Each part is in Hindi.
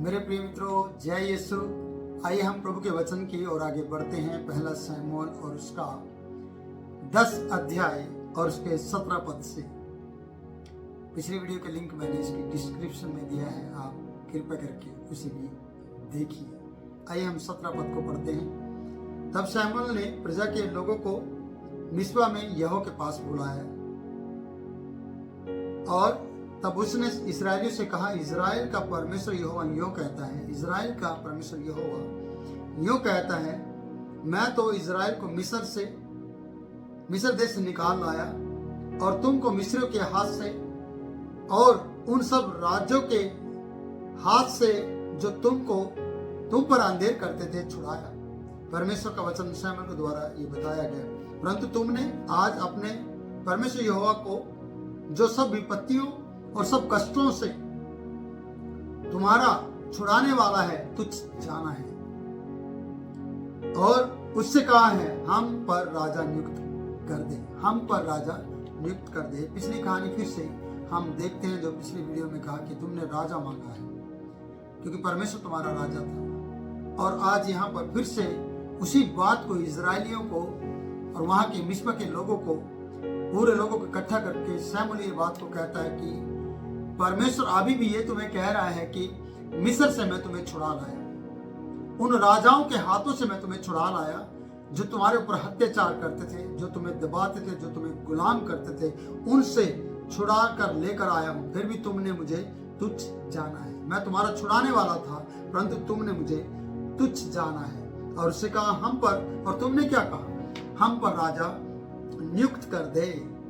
मेरे प्रिय मित्रों, जय यीशु। आइए हम प्रभु के वचन की ओर आगे बढ़ते हैं। पहला शमूएल और उसका 10 अध्याय और उसके 17 पद से। पिछली वीडियो का लिंक मैंने इसकी डिस्क्रिप्शन में दिया है, आप कृपया करके उसे भी देखिए। आइए हम 17 पद को पढ़ते हैं। तब शमूएल ने प्रजा के लोगों को मिस्पा में यहोवा के पास बुलाया और तब उसने इस्राएलियों से कहा, इस्राएल का परमेश्वर यहोवा यूं कहता है, इस्राएल का परमेश्वर यहोवा यूं कहता है, मैं तो इस्राएल को मिस्र देश से निकाल लाया और तुमको मिस्रियों के हाथ से और उन सब राज्यों के हाथ से जो तुम पर अंधेर करते थे छुड़ाया। परमेश्वर का वचन शमूएल के द्वारा ये बताया गया। परंतु तुमने आज अपने परमेश्वर यहोवा को जो सब विपत्तियों और सब कष्टों से तुम्हारा छुड़ाने वाला है तुच्छ जाना है और उससे कहा है, हम पर राजा नियुक्त कर दे, हम पर राजा नियुक्त कर दे। पिछली कहानी फिर से हम देखते हैं, जो पिछली वीडियो में कहा कि तुमने राजा मांगा है क्योंकि परमेश्वर तुम्हारा राजा था। और आज यहाँ पर फिर से उसी बात को इजरायलियों को और वहां के मिस्पा के लोगों को, पूरे लोगों को इकट्ठा करके शमूएल ये बात को कहता है कि परमेश्वर अभी भी ये तुम्हें कह रहा है कि मिस्र से मैं तुम्हें छुड़ा लाया, उन राजाओं के हाथों से मैं तुम्हें छुड़ा लाया जो तुम्हारे ऊपर अत्याचार करते थे, जो तुम्हें दबाते थे, जो तुम्हें गुलाम करते थे, उनसे छुड़ा कर लेकर आया हूं। फिर भी तुमने मुझे तुच्छ जाना है। मैं तुम्हारा छुड़ाने वाला था परंतु तुमने मुझे तुच्छ जाना है। और उससे कहा, हम पर, और तुमने क्या कहा, हम पर राजा नियुक्त कर दे,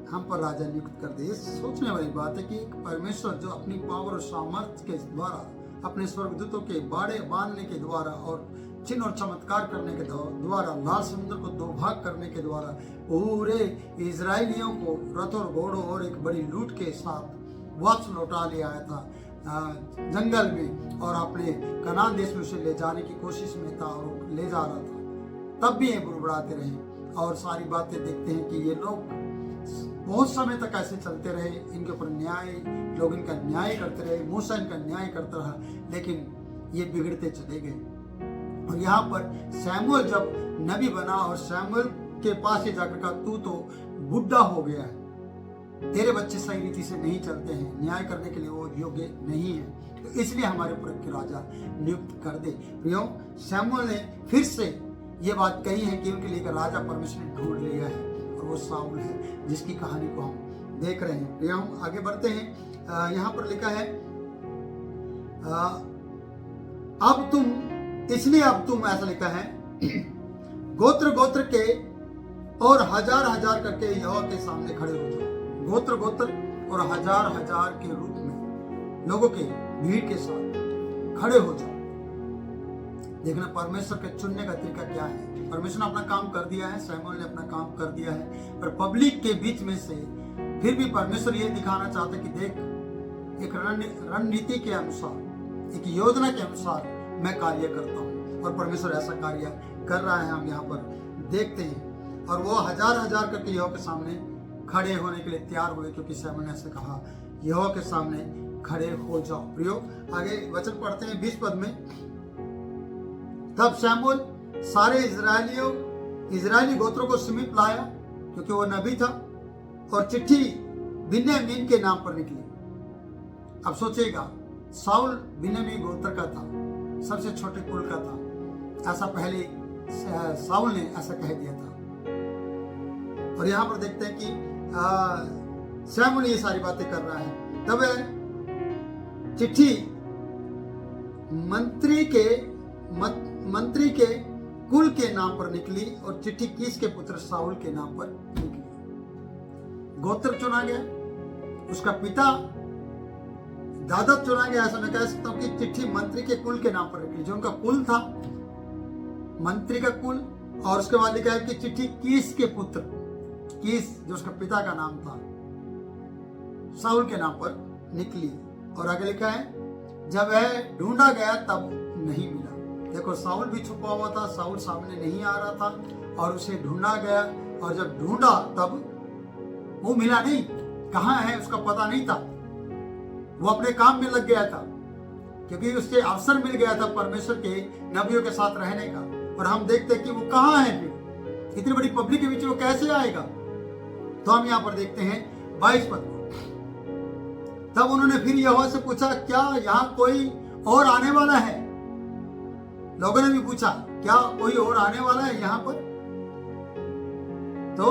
हम पर राजा नियुक्त कर दे। ये सोचने वाली बात है कि एक परमेश्वर जो अपनी पावर और सामर्थ्य के द्वारा, अपने स्वर्गदूतों के बाड़े बांधने के द्वारा और चिन्ह और चमत्कार करने के द्वारा, लाल समुद्र को 2 भाग करने के द्वारा पूरे इजरायलियों को रथ और घोड़ों और एक बड़ी लूट के साथ वापस लौटा ले आया था जंगल में, और अपने कनान देश में उसे ले जाने की कोशिश में था और ले जा रहा था। तब भी ये बुड़बुड़ाते रहे और सारी बातें देखते हैं कि ये लोग बहुत समय तक ऐसे चलते रहे, इनके ऊपर लोग इनका न्याय करते रहे, मूसा इनका न्याय करता रहा, लेकिन ये बिगड़ते चले गए। और यहाँ पर शमूएल जब नबी बना और शमूएल के पास ये जाकर कहा, तू तो बुढ़ा हो गया है, तेरे बच्चे सही रीति से नहीं चलते हैं, न्याय करने के लिए वो योग्य नहीं है, तो इसलिए हमारे ऊपर एक राजा नियुक्त कर दे। प्रियो, शमूएल ने फिर से ये बात कही है कि उनके लिए राजा परमेश्वर ने ढूंढ लिया है और वो शाऊल है, जिसकी कहानी को हम देख रहे हैं। प्रियो, हम आगे बढ़ते हैं। यहाँ पर लिखा है, अब तुम ऐसा लिखा है, गोत्र गोत्र के और हजार हजार करके यहोवा के सामने खड़े हो जाओ। गोत्र गोत्र और हजार हजार के रूप में लोगों के भीड़ के साथ खड़े हो जाओ। देखना परमेश्वर के चुनने का तरीका क्या है। परमेश्वर ने अपना काम कर दिया है, शमूएल ने अपना काम कर दिया है, पर पब्लिक के बीच में से फिर भी परमेश्वर ये दिखाना चाहता है कि देख, एक रणनीति के अनुसार, एक योजना के अनुसार मैं कार्य करता हूँ, और परमेश्वर ऐसा कार्य कर रहा है। हम यहाँ पर देखते हैं, और वो हजार हजार करके यहोवा के सामने खड़े होने के लिए तैयार हुए, क्योंकि शमूएल ने ऐसे कहा, यहोवा के सामने खड़े हो जाओ। प्रियो, आगे वचन पढ़ते हैं 20 पद में। तब शमूएल सारे इजरायली गोत्रों को समीप लाया, क्योंकि वो नबी था, और चिट्ठी बिन्यामीन के नाम पर निकली। अब सोचेगा, शाऊल बिन्यामीन गोत्र का था, सबसे छोटे कुल का था, ऐसा पहले शाऊल ने ऐसा कह दिया था। और यहाँ पर देखते हैं कि शमूएल ये सारी बातें कर रहा है। तब चिट्ठी मंत्री के कुल के नाम पर निकली, और चिट्ठी कीश के पुत्र शाऊल के नाम पर निकली। गोत्र चुना गया, उसका पिता दादा चुना गया। ऐसा मैं कह सकता हूं कि चिट्ठी मंत्री के कुल के नाम पर निकली, जो उनका कुल था, मंत्री का कुल। और उसके बाद लिखा है कि चिट्ठी कीश के पुत्र, कीश जो उसका पिता का नाम था, शाऊल के नाम पर निकली। और आगे लिखा है, जब वह ढूंढा गया तब नहीं मिला। देखो, शाऊल भी छुपा हुआ था, शाऊल सामने नहीं आ रहा था, और उसे ढूंढा गया, और जब ढूंढा तब वो मिला नहीं, कहाँ है उसका पता नहीं था, वो अपने काम में लग गया था। क्योंकि उसके अवसर मिल गया था परमेश्वर के नबियों के साथ रहने का। और हम देखते हैं कि वो कहाँ है, फिर इतनी बड़ी पब्लिक के बीच में वो कैसे आएगा। तो हम यहाँ पर देखते हैं 22 पद को। तब उन्होंने फिर यहोवा से पूछा, क्या यहाँ कोई और आने वाला है? लोगों ने भी पूछा, क्या कोई और आने वाला है यहाँ पर? तो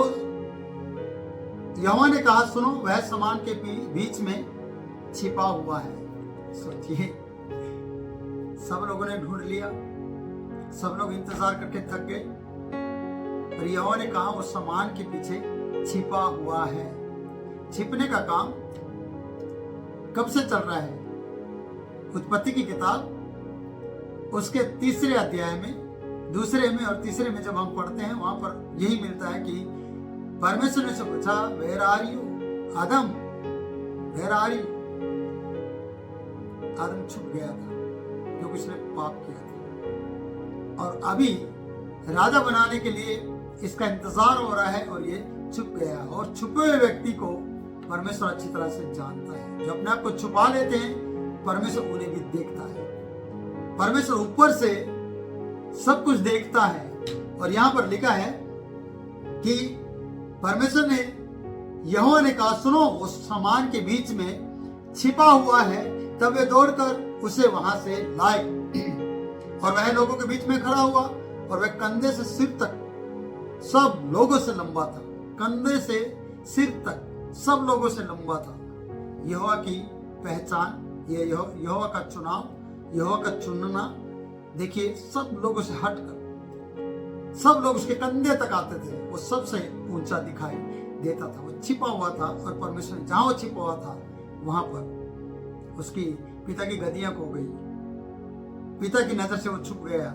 यहोवा ने कहा, सुनो, वह सामान के बीच में छिपा हुआ है। सोचिए, सब लोगों ने ढूंढ लिया, सब लोग इंतजार करके थक गए, और यहोवा ने कहा वो सामान के पीछे छिपा हुआ है। छिपने का काम कब से चल रहा है? उत्पत्ति की किताब उसके 3 अध्याय में, 2 में और 3 में जब हम पढ़ते हैं, वहां पर यही मिलता है कि परमेश्वर ने से पूछा, where are you Adam, where are you? Adam छुप गया था क्योंकि उसने पाप किया था, और अभी राजा बनाने के लिए इसका इंतजार हो रहा है और ये छुप गया। और छुपे हुए व्यक्ति को परमेश्वर अच्छी तरह से जानता है। जो अपने आप को छुपा लेते हैं, परमेश्वर उन्हें भी देखता है। परमेश्वर ऊपर से सब कुछ देखता है। और यहां पर लिखा है कि परमेश्वर ने, यहोवा ने कहा, सुनो, उस सामान के बीच में छिपा हुआ है। तब वे दौड़कर उसे वहां से लाए, और वह लोगों के बीच में खड़ा हुआ, और वह कंधे से सिर तक सब लोगों से लंबा था। कंधे से सिर तक सब लोगों से लंबा था। यहोवा की पहचान, ये यहोवा का चुनाव, यहोवा का चुनना। देखिए, सब लोगों से हटकर सब लोग उसके कंधे तक आते थे। वो सबसे ऊंचा दिखाई देता था। वो छिपा हुआ था, और परमेश्वर ने जहां वो छिपा हुआ था वहां पर उसकी पिता की गद्दियां खो गई। पिता की नजर से वो छुप गया,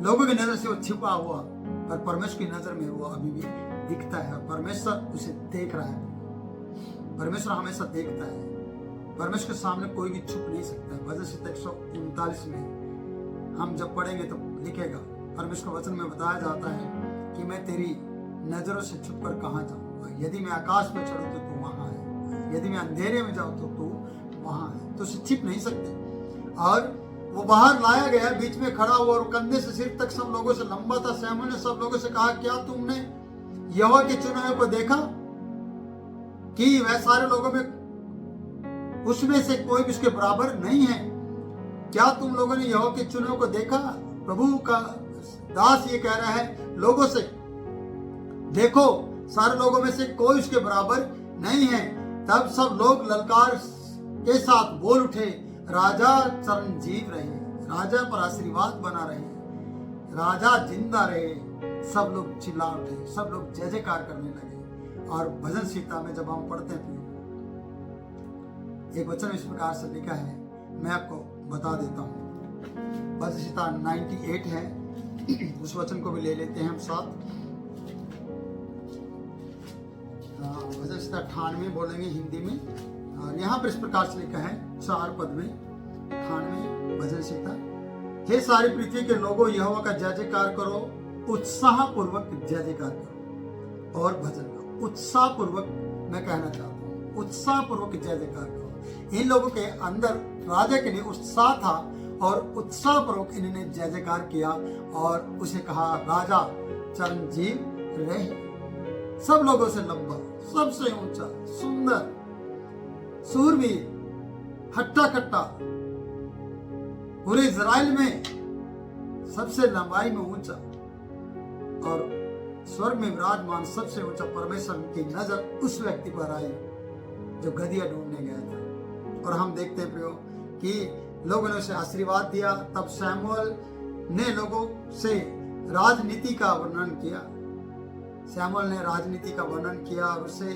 लोगों की नजर से वो छिपा हुआ, और परमेश्वर की नजर में वो अभी भी दिखता है। परमेश्वर उसे देख रहा है। परमेश्वर हमेशा देखता है। परमेश्वर के सामने कोई भी छुप नहीं सकता है। भजन संहिता 139 में हम जब पढ़ेंगे तो लिखेगा, परमेश्वर वचन में बताया जाता है कि मैं तेरी नजरों से छुपकर कहाँ जाऊंगा। यदि मैं आकाश में चढ़ूं तो तू वहां है, यदि मैं अंधेरे में जाऊं तो तू वहां है। तो उसे छिप नहीं सकते। और वो बाहर लाया गया, बीच में खड़ा हुआ, और कंधे से सिर तक सब लोगों से लंबा था। शमूएल ने सब लोगों से कहा, क्या तुमने यहोवा के चुने हुए को देखा कि वह सारे लोगों में उसमें से कोई भी उसके बराबर नहीं है? क्या तुम लोगों ने यहोवा के चुने हुए को देखा? प्रभु का दास ये कह रहा है लोगों से, देखो, सारे लोगों में से कोई उसके बराबर नहीं है। तब सब लोग ललकार के साथ बोल उठे, राजा चिरंजीव रहे, राजा पर आशीर्वाद बना रहे, राजा जिंदा रहे। सब लोग चिल्ला उठे, सब लोग जय जयकार करने लगे। और भजन संहिता में जब हम पढ़ते हैं, एक वचन इस प्रकार से लिखा है, मैं आपको बता देता हूँ। भजन संहिता 98 है, उस वचन को भी ले लेते हैं हम साथ। भजन संहिता 98 बोलेंगे हिंदी में। और यहाँ पर इस प्रकार से लिखा है 4 पद में, 98 भजन संहिता। हे सारी पृथ्वी के लोगों, यहोवा का जय जयकार करो, उत्साह पूर्वक जय जयकार करो। और भजन का उत्साह पूर्वक मैं कहना चाहता हूँ, उत्साह पूर्वक जय जयकार करो। इन लोगों के अंदर राजा के लिए उत्साह था, और उत्साह पूर्वक इन्होंने जय जयकार किया, और उसे कहा, राजा चिरंजीव रहे। सब लोगों से लंबा, सबसे ऊंचा, सुंदर, सूरवीर, हट्टा कट्टा, पूरे इजराइल में सबसे लंबाई में ऊंचा, और स्वर्ग में विराजमान सबसे ऊंचा परमेश्वर की नजर उस व्यक्ति पर आई जो गदहिया ढूंढने गया था। और हम देखते हैं प्रियो कि लोगों ने उसे आशीर्वाद दिया। तब शमूएल ने लोगों से राजनीति का वर्णन किया। शमूएल ने राजनीति का वर्णन किया और उसे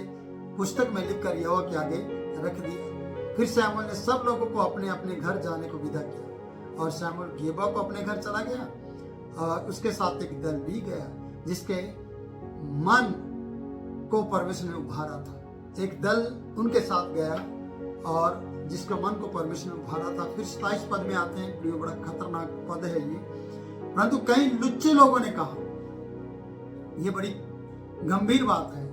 पुस्तक में लिखकर यहोवा के आगे रख दिया। फिर शमूएल ने सब लोगों को अपने अपने घर जाने को विदा किया, और शमूएल गेबा को अपने घर चला गया, और उसके साथ एक दल भी गया जिसके मन को परमेश्वर ने उभारा था। एक दल उनके साथ गया और जिसके मन को परमेश्वर ने उभारा था। फिर 27 पद में आते हैं, प्रियो, बड़ा खतरनाक पद है ये। परंतु कई लुच्चे लोगों ने कहा, ये बड़ी गंभीर बात है।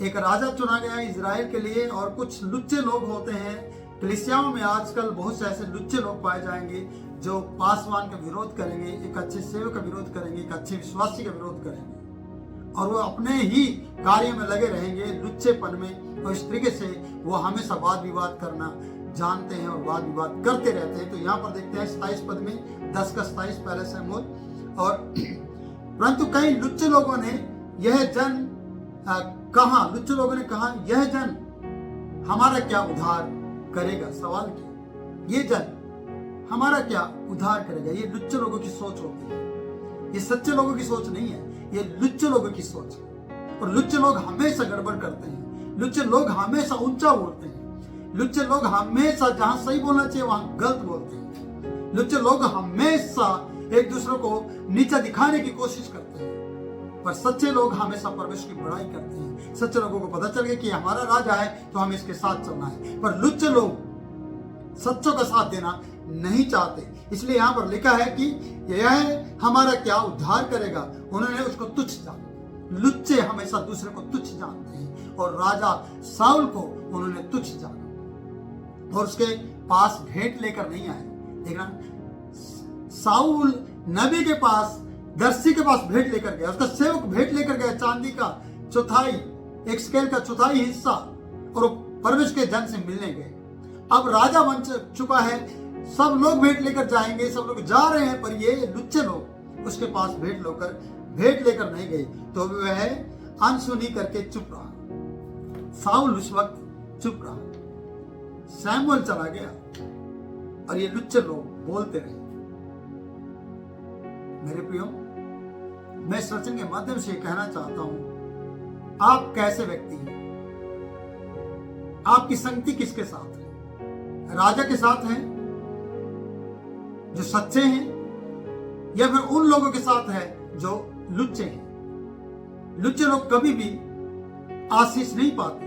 एक राजा चुना गया इजराइल के लिए, और कुछ लुच्चे लोग होते हैं कलीसियाओं में आजकल बहुत से ऐसे लुच्चे लोग पाए जाएंगे जो पासवान का विरोध करेंगे, एक अच्छे सेवक का विरोध करेंगे, एक अच्छे विश्वासी का विरोध करेंगे और वो अपने ही कार्य में लगे रहेंगे लुच्चेपन में, और इस तरीके से वो हमेशा वाद विवाद करना जानते हैं और वाद विवाद करते रहते हैं। तो यहाँ पर देखते हैं 27 पद में 10 का 27 पहले शमूएल। और परंतु कई लुच्चे लोगों ने यह जन लुच्चे लोगों ने कहा यह जन हमारा क्या उद्धार करेगा। सवाल किया ये जन हमारा क्या उद्धार करेगा। ये लुच्चे लोगों की सोच होती है, ये सच्चे लोगों की सोच नहीं है, ये लुच्चे लोगों की सोच है। और लुच्चे लोग हमेशा गड़बड़ करते हैं, लुच्चे लोग हमेशा ऊंचा बोलते हैं, लुच्चे लोग हमेशा जहां सही बोलना चाहिए वहां गलत बोलते हैं, लुच्चे लोग हमेशा एक दूसरे को नीचा दिखाने की कोशिश करते हैं। पर सच्चे लोग हमेशा परमेश्वर की बड़ाई करते हैं। सच्चे लोगों को पता चल गया कि हमारा राजा है तो हमें इसके साथ चलना है। पर लुच्चे लोग सच्चों का साथ देना नहीं चाहते, इसलिए यहाँ पर लिखा है कि यह हमारा क्या उद्धार करेगा। उन्होंने उसको तुच्छ जाना। लुच्चे हमेशा दूसरे को तुच्छ जानते हैं और राजा साउल को उन्होंने तुच्छ जाना और उसके पास भेंट लेकर नहीं आए। देखना, साउल नबी के पास, दर्शी के पास भेंट लेकर गया, उसका सेवक भेंट लेकर गया चांदी का चौथाई, एक स्केल का चौथाई हिस्सा, और परमेश्वर के जन से मिलने गए। अब राजा बन चुका है, सब लोग भेंट लेकर जाएंगे, सब लोग जा रहे हैं, पर ये लुच्चे लोग उसके पास भेंट लेकर नहीं गए। तो वह अनसुनी करके चुप रहा। साउल उस वक्त चुप रहा, सैमुअल चला गया और ये लुच्चे लोग बोलते रहे। मेरे प्रियो, मैं इस वचन के माध्यम से कहना चाहता हूं, आप कैसे व्यक्ति हैं? आपकी संगति किसके साथ है? राजा के साथ है जो सच्चे हैं, या फिर उन लोगों के साथ है जो लुच्चे हैं? लुच्चे लोग कभी भी आशीष नहीं पाते,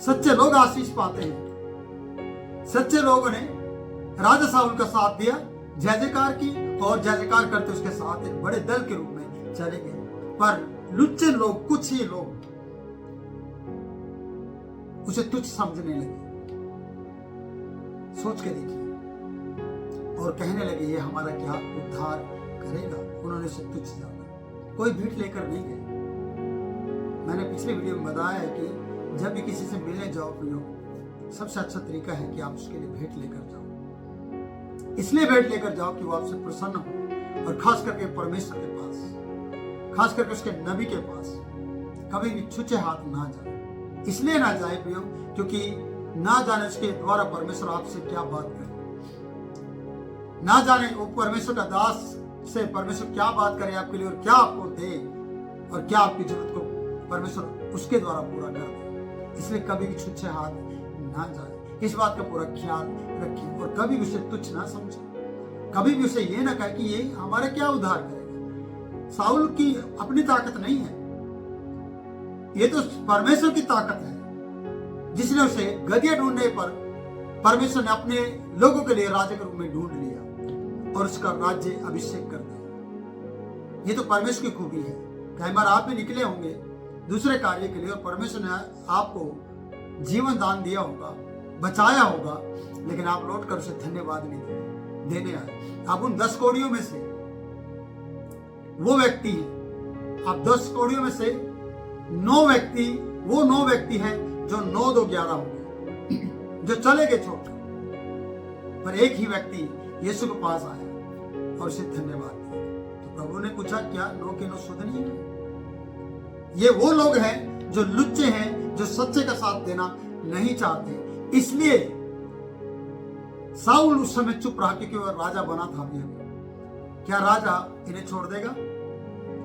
सच्चे लोग आशीष पाते हैं। सच्चे लोगों ने राजा साउल का साथ दिया, जय जयकार की, और जय जयकार करते उसके साथ एक बड़े दल के रूप में चले गए। पर लुच्चे लोग, कुछ ही लोग उसे तुच्छ समझने लगे। सोच के देखिए, और कहने लगे ये हमारा क्या उद्धार करेगा। उन्होंने उसे तुच्छ जाना, कोई भेंट लेकर नहीं गए। मैंने पिछले वीडियो में बताया है कि जब भी किसी से मिलने जाओ प्रियो, सबसे अच्छा तरीका है कि आप उसके लिए भेंट लेकर जाओ। इसलिए भेंट लेकर जाओ कि वो आपसे प्रसन्न हो, और खास करके परमेश्वर के पास, खास करके उसके नबी के पास कभी भी छुचे हाथ ना जाए। इसलिए ना जाए प्रियो क्योंकि ना जाने उसके द्वारा परमेश्वर आपसे क्या बात करे, ना जाने वो परमेश्वर का दास से परमेश्वर क्या बात करे आपके लिए, और क्या आपको दे, और क्या आपकी जरूरत को परमेश्वर उसके द्वारा पूरा कर दे। इसलिए कभी भी छुच्छे हाथ ना जाए। इस बात का पूरा ख्याल रखें और कभी भी उसे तुच्छ ना समझें। कभी भी उसे ये ना कहे कि ये हमारा क्या उद्धार करेगा। साउल की अपनी ताकत नहीं है, ये तो परमेश्वर की ताकत है, जिसने उसे गधिया ढूंढने पर परमेश्वर ने अपने लोगों के लिए राजा के रूप में ढूंढ लिया और उसका राज्य अभिषेक कर दिया। ये तो परमेश्वर की खूबी है। कई बार आप भी निकले होंगे दूसरे कार्य के लिए और परमेश्वर ने आपको जीवन दान दिया होगा, बचाया होगा, लेकिन आप लौट कर उसे धन्यवाद नहीं देने आए। आप उन 10 कौड़ियों में से वो व्यक्ति हैं, आप 10 कौड़ियों में से 9 व्यक्ति, वो 9 व्यक्ति हैं जो 9, 2, 11 होंगे, जो चले गए छोड़कर, पर एक ही व्यक्ति यीशु के पास आया और उसे धन्यवाद दिया। तो प्रभु ने पूछा क्या 9 के 9 शुद्ध नहीं है? ये वो लोग हैं जो लुच्चे हैं, जो सच्चे का साथ देना नहीं चाहते। इसलिए साउल उस समय चुप रहा क्योंकि वह राजा बना था अभी। क्या राजा इन्हें छोड़ देगा?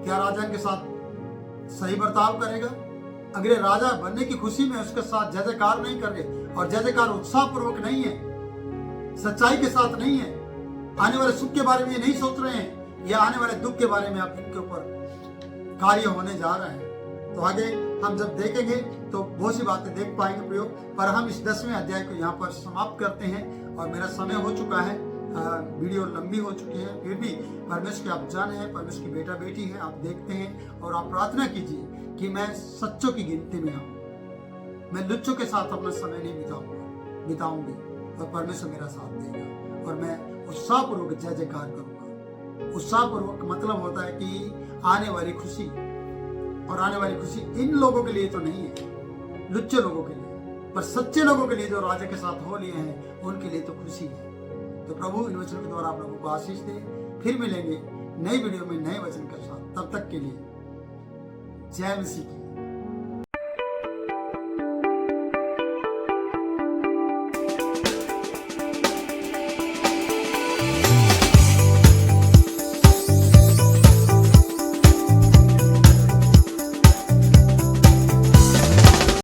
क्या राजा इनके साथ सही बर्ताव करेगा? अगर राजा बनने की खुशी में उसके साथ जय जयकार नहीं कर रहे, और जय जयकार उत्साह पूर्वक नहीं है, सच्चाई के साथ नहीं है, आने वाले सुख के बारे में ये नहीं सोच रहे हैं, या आने वाले दुख के बारे में आप इनके ऊपर कार्य होने जा रहे हैं, तो आगे हम जब देखेंगे तो बहुत सी बातें देख पाएंगे प्रयोग। पर हम इस 10वें अध्याय को यहाँ पर समाप्त करते हैं और मेरा समय हो चुका है, वीडियो लंबी हो चुकी है। फिर भी परमेश्वर के आप जान हैं, परमेश्वर की बेटा बेटी है, आप देखते हैं और आप प्रार्थना कीजिए कि मैं सच्चों की गिनती में आऊँ, मैं लुच्चों के साथ अपना समय नहीं बिताऊंगा, बिताऊंगी और परमेश्वर मेरा साथ देगा और मैं उत्साहपूर्वक जय जयकार करूंगा। उत्साहपूर्वक मतलब होता है कि आने वाली खुशी, और आने वाली खुशी इन लोगों के लिए तो नहीं है, लुच्चे लोगों के लिए, पर सच्चे लोगों के लिए जो राजा के साथ हो लिए हैं उनके लिए तो खुशी है। तो प्रभु इन वचनों के द्वारा आप लोगों को आशीष दे। फिर मिलेंगे नई वीडियो में नए वचन के साथ। तब तक के लिए जय मसीह की।